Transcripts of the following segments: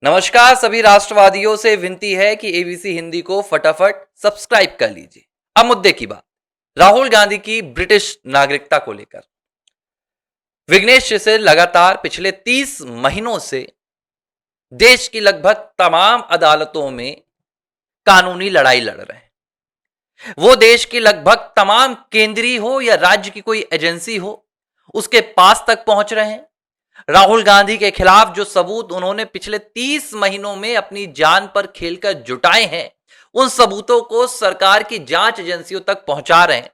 नमस्कार, सभी राष्ट्रवादियों से विनती है कि एबीसी हिंदी को फटाफट सब्सक्राइब कर लीजिए। अब मुद्दे की बात, राहुल गांधी की ब्रिटिश नागरिकता को लेकर विघ्नेश शिशिर लगातार पिछले 30 महीनों से देश की लगभग तमाम अदालतों में कानूनी लड़ाई लड़ रहे हैं। वो देश की लगभग तमाम केंद्रीय हो या राज्य की कोई एजेंसी हो, उसके पास तक पहुंच रहे हैं। राहुल गांधी के खिलाफ जो सबूत उन्होंने पिछले 30 महीनों में अपनी जान पर खेलकर जुटाए हैं, उन सबूतों को सरकार की जांच एजेंसियों तक पहुंचा रहे हैं,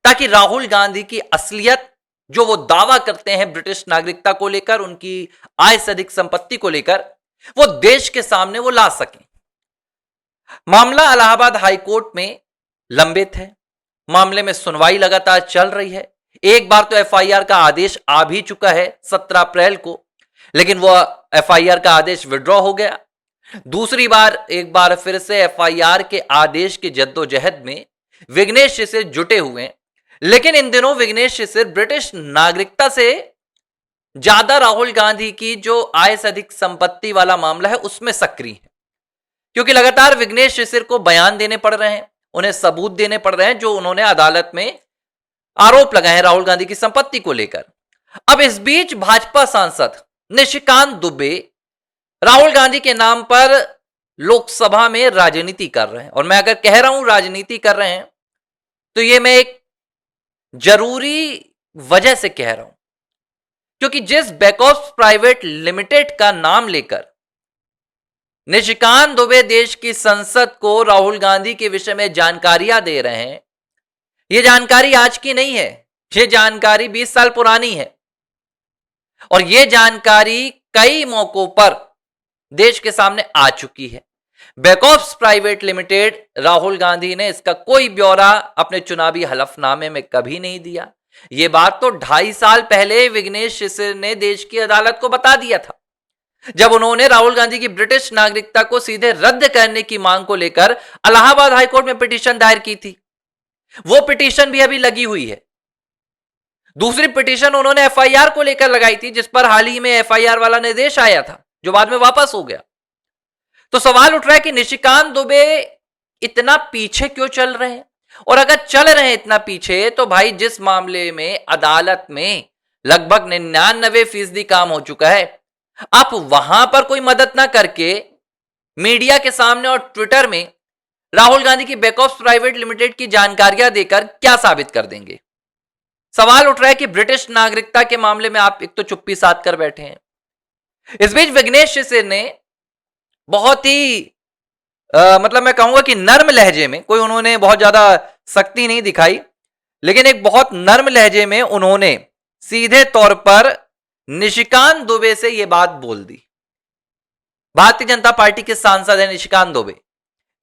ताकि राहुल गांधी की असलियत, जो वो दावा करते हैं ब्रिटिश नागरिकता को लेकर, उनकी आय से अधिक संपत्ति को लेकर, वो देश के सामने वो ला सकें। मामला इलाहाबाद हाईकोर्ट में लंबित है। मामले में सुनवाई लगातार चल रही है। एक बार तो एफआईआर का आदेश आ भी चुका है 17 अप्रैल को, लेकिन वो एफआईआर का आदेश विड्रॉ हो गया। दूसरी बार एक बार फिर से एफआईआर के आदेश की जद्दोजहद में विघ्नेश शिशिर जुटे हुए हैं। लेकिन इन दिनों विघ्नेश शिशिर ब्रिटिश नागरिकता से ज्यादा राहुल गांधी की जो आय से अधिक संपत्ति वाला मामला है उसमें सक्रिय है, क्योंकि लगातार विघ्नेश शिशिर को बयान देने पड़ रहे हैं, उन्हें सबूत देने पड़ रहे हैं जो उन्होंने अदालत में आरोप लगाए हैं राहुल गांधी की संपत्ति को लेकर। अब इस बीच भाजपा सांसद निशिकांत दुबे राहुल गांधी के नाम पर लोकसभा में राजनीति कर रहे हैं। और मैं अगर कह रहा हूं राजनीति कर रहे हैं, तो ये मैं एक जरूरी वजह से कह रहा हूं, क्योंकि जिस बैकऑप्स प्राइवेट लिमिटेड का नाम लेकर निशिकांत दुबे देश की संसद को राहुल गांधी के विषय में जानकारियां दे रहे हैं, यह जानकारी आज की नहीं है, यह जानकारी 20 साल पुरानी है। और यह जानकारी कई मौकों पर देश के सामने आ चुकी है। बैकऑप्स प्राइवेट लिमिटेड, राहुल गांधी ने इसका कोई ब्यौरा अपने चुनावी हलफनामे में कभी नहीं दिया। यह बात तो 2.5 साल पहले विघ्नेश शिशिर ने देश की अदालत को बता दिया था, जब उन्होंने राहुल गांधी की ब्रिटिश नागरिकता को सीधे रद्द करने की मांग को लेकर इलाहाबाद हाईकोर्ट में पिटीशन दायर की थी। वो पिटीशन भी अभी लगी हुई है। दूसरी पिटीशन उन्होंने एफआईआर को लेकर लगाई थी, जिस पर हाल ही में एफआईआर वाला निर्देश आया था, जो बाद में वापस हो गया। तो सवाल उठ रहा है कि निशिकांत दुबे इतना पीछे क्यों चल रहे हैं? और अगर चल रहे हैं इतना पीछे, तो भाई जिस मामले में अदालत में लगभग 99% काम हो चुका है, आप वहां पर कोई मदद ना करके मीडिया के सामने और ट्विटर में राहुल गांधी की बैकऑप्स प्राइवेट लिमिटेड की जानकारियां देकर क्या साबित कर देंगे? सवाल उठ रहा है कि ब्रिटिश नागरिकता के मामले में आप एक तो चुप्पी साध कर बैठे हैं। इस बीच विघ्नेश शिशिर ने बहुत ही मतलब मैं कहूंगा कि नर्म लहजे में, कोई उन्होंने बहुत ज्यादा सख्ती नहीं दिखाई, लेकिन एक बहुत नर्म लहजे में उन्होंने सीधे तौर पर निशिकांत दुबे से यह बात बोल दी। भारतीय जनता पार्टी के सांसद हैं निशिकांत दुबे।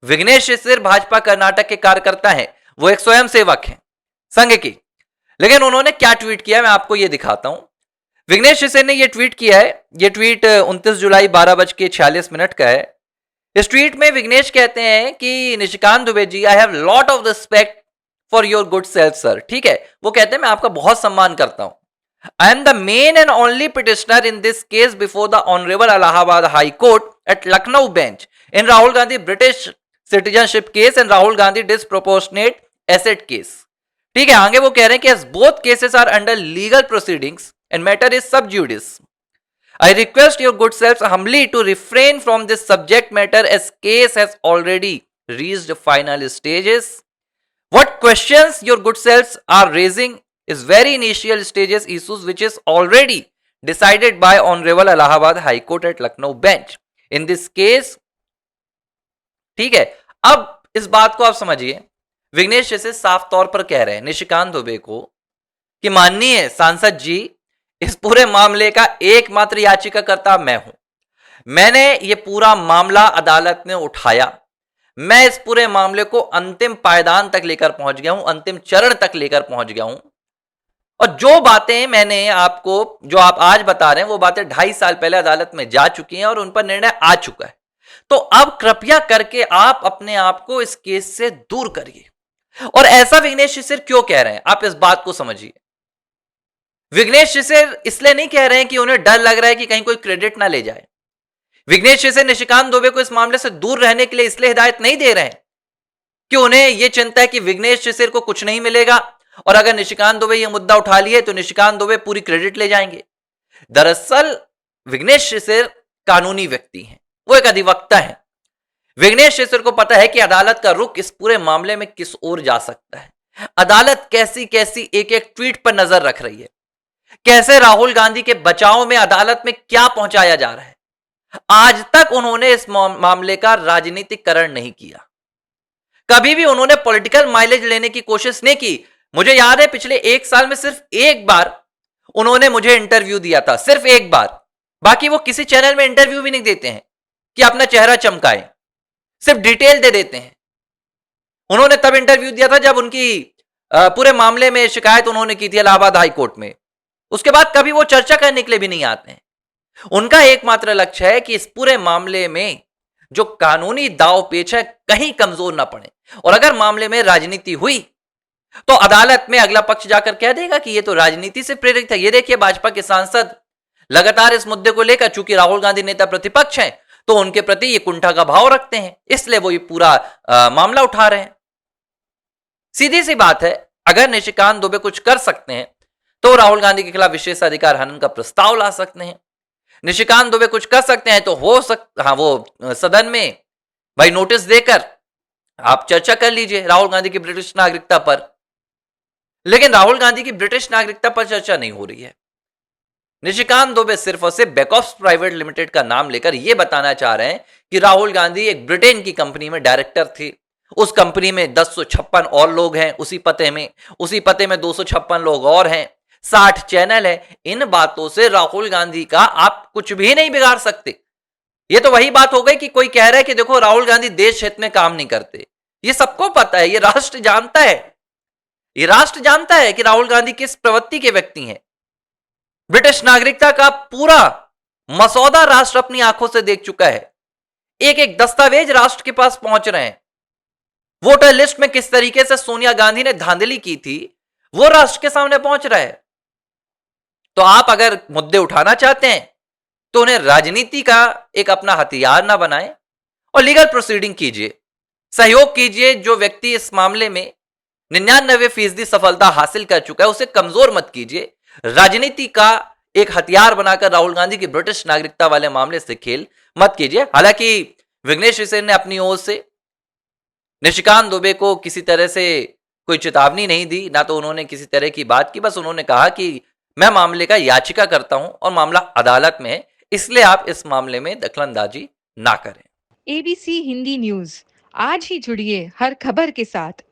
विघ्नेश शिशिर भाजपा कर्नाटक के कार्यकर्ता हैं, वो एक स्वयंसेवक हैं संघ की। लेकिन उन्होंने क्या ट्वीट किया, मैं आपको ये दिखाता हूं। विघ्नेश शिशिर ने ये ट्वीट किया है। ये ट्वीट 29 जुलाई 12:46 का है। इस ट्वीट में विघ्नेश कहते हैं कि Nishikant Dubey ji, I have lot of respect for your good self sir. ठीक है, वो कहते हैं मैं आपका बहुत सम्मान करता हूं। I am the main and only petitioner in this case before the honourable Allahabad high court at Lucknow bench in Rahul Gandhi British citizenship case and Rahul Gandhi disproportionate asset case. ठीक है, आगे वो कह रहे हैं कि as both cases are under legal proceedings and matter is sub judice, I request your good selves humbly to refrain from this subject matter as case has already reached final stages. What questions your good selves are raising is very initial stages issues which is already decided by Honorable Allahabad High Court at Lucknow bench. In this case, ठीक है, अब इस बात को आप समझिए। विघ्नेश शिशिर साफ तौर पर कह रहे हैं निशिकांत दुबे को कि माननीय सांसद जी, इस पूरे मामले का एकमात्र याचिकाकर्ता मैं हूं। मैंने ये पूरा मामला अदालत में उठाया। मैं इस पूरे मामले को अंतिम पायदान तक लेकर पहुंच गया हूं, अंतिम चरण तक लेकर पहुंच गया हूं। और जो बातें मैंने आपको, जो आप आज बता रहे हैं, वो बातें 2.5 साल पहले अदालत में जा चुकी हैं और उन पर निर्णय आ चुका है। तो अब कृपया करके आप अपने आप को इस केस से दूर करिए। और ऐसा विघ्नेश शिशिर क्यों कह रहे हैं, आप इस बात को समझिए। विघ्नेश शिशिर इसलिए नहीं कह रहे हैं कि उन्हें डर लग रहा है कि कहीं कोई क्रेडिट ना ले जाए। विघ्नेश शिशिर निशिकांत दुबे को इस मामले से दूर रहने के लिए इसलिए हिदायत नहीं दे रहे हैं कि उन्हें यह चिंता है कि विघ्नेश शिशिर को कुछ नहीं मिलेगा और अगर निशिकांत दुबे यह मुद्दा उठा लिए तो निशिकांत दुबे पूरी क्रेडिट ले जाएंगे। दरअसल विघ्नेश शिशिर कानूनी व्यक्ति हैं, वो एक अधिवक्ता है। विघ्नेश शिशिर को पता है कि अदालत का रुख इस पूरे मामले में किस ओर जा सकता है। अदालत कैसी कैसी एक एक ट्वीट पर नजर रख रही है, कैसे राहुल गांधी के बचाव में अदालत में क्या पहुंचाया जा रहा है। आज तक उन्होंने इस मामले का राजनीतिकरण नहीं किया, कभी भी उन्होंने पॉलिटिकल माइलेज लेने की कोशिश नहीं की। मुझे याद है पिछले एक साल में सिर्फ एक बार उन्होंने मुझे इंटरव्यू दिया था, सिर्फ एक बार। बाकी वो किसी चैनल में इंटरव्यू भी नहीं देते हैं कि अपना चेहरा चमकाएं, सिर्फ डिटेल दे देते हैं। उन्होंने तब इंटरव्यू दिया था जब उनकी पूरे मामले में शिकायत उन्होंने की थी इलाहाबाद हाई कोर्ट में। उसके बाद कभी वो चर्चा करने के लिए भी नहीं आते हैं। उनका एकमात्र लक्ष्य है कि इस पूरे मामले में जो कानूनी दाव पेच है कहीं कमजोर ना पड़े, और अगर मामले में राजनीति हुई तो अदालत में अगला पक्ष जाकर कह देगा कि ये तो राजनीति से प्रेरित है। ये देखिए भाजपा के सांसद लगातार इस मुद्दे को लेकर, चूंकि राहुल गांधी नेता प्रतिपक्ष हैं तो उनके प्रति ये कुंठा का भाव रखते हैं, इसलिए वो ये पूरा मामला उठा रहे हैं। सीधी सी बात है, अगर निशिकांत दुबे कुछ कर सकते हैं तो राहुल गांधी के खिलाफ विशेषाधिकार हनन का प्रस्ताव ला सकते हैं। निशिकांत दुबे कुछ कर सकते हैं तो वो सदन में भाई नोटिस देकर आप चर्चा कर लीजिए राहुल गांधी की ब्रिटिश नागरिकता पर। लेकिन राहुल गांधी की ब्रिटिश नागरिकता पर चर्चा नहीं हो रही है। निशिकांत दुबे सिर्फ और सिर्फ बैकऑप्स प्राइवेट लिमिटेड का नाम लेकर यह बताना चाह रहे हैं कि राहुल गांधी एक ब्रिटेन की कंपनी में डायरेक्टर थे, उस कंपनी में 1056 और लोग हैं, उसी पते में 256 लोग और हैं, 60 चैनल है। इन बातों से राहुल गांधी का आप कुछ भी नहीं बिगाड़ सकते। ये तो वही बात हो गई कि कोई कह रहा है कि देखो राहुल गांधी देश हित में काम नहीं करते। ये सबको पता है, ये राष्ट्र जानता है, ये राष्ट्र जानता है कि राहुल गांधी किस प्रवृत्ति के व्यक्ति हैं। ब्रिटिश नागरिकता का पूरा मसौदा राष्ट्र अपनी आंखों से देख चुका है। एक एक दस्तावेज राष्ट्र के पास पहुंच रहे हैं। वोटर लिस्ट में किस तरीके से सोनिया गांधी ने धांधली की थी वो राष्ट्र के सामने पहुंच रहा है। तो आप अगर मुद्दे उठाना चाहते हैं तो उन्हें राजनीति का एक अपना हथियार ना बनाएं और लीगल प्रोसीडिंग कीजिए, सहयोग कीजिए। जो व्यक्ति इस मामले में 99% सफलता हासिल कर चुका है उसे कमजोर मत कीजिए। राजनीति का एक हथियार बनाकर राहुल गांधी की ब्रिटिश नागरिकता वाले मामले से खेल मत कीजिए। हालांकि विघ्नेश शिशिर ने अपनी ओर से निशिकांत दुबे को किसी तरह से कोई चेतावनी नहीं दी, ना तो उन्होंने किसी तरह की बात की। बस उन्होंने कहा कि मैं मामले का याचिका करता हूं और मामला अदालत में है, इसलिए आप इस मामले में दखलंदाजी ना करें। ABC हिंदी न्यूज, आज ही जुड़िए हर खबर के साथ